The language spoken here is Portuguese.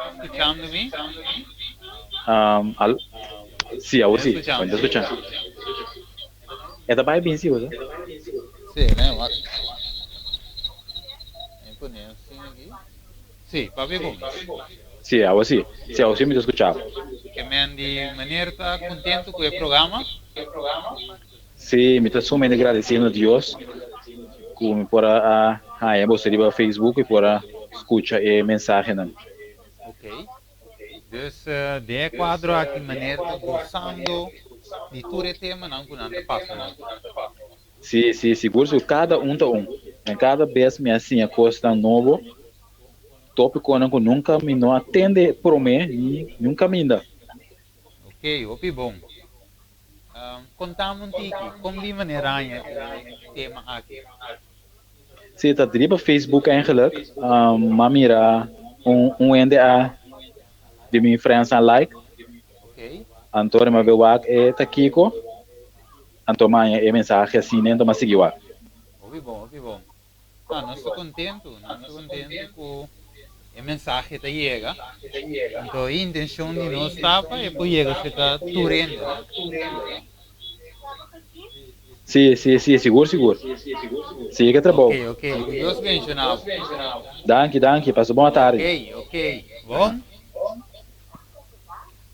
Escuchando-me? Al sì, Me sì, escuchando? quando escuchando. É da bem sim, usa. Sì, mi pongo assim aqui. Sì, papi bom. Sì, sì. Sì, sì, mi escuchava. Que me de maneira tá contente com o programa? Sì, mi sto sumamente agradecendo a Deus come por a você ir Facebook e por escutar e mensagem não. Ok. Dus de quadro aqui maneira tá gostando de tudo o tema não que não tá passando. Sì, sì, seguro que cada tá um. Em cada vez me assim a coisa novo, tópico não que nunca me não atende por mim e nunca me dá. Ok, opi bom. Contamos um tiki, como de maneira o tema aqui. Sim, tá driba Facebook eigenlijk, maar mira NDA de minha friends aan like, Ok? Antônio Mabewak e Takiko, Antônio e mensagem assim, nem toma seguir wak. Opi bom, opi bom. Ah, não estou contente com a mensagem que chega. Então, a intenção de nós estava é para chegar a ficar turendo, né? Sim, sim, sim, seguro, seguro. Sim, que tá bom. Ok, ok. Deus mencionava. Danke, danke, passou boa Ok, tarde. ok. Bom?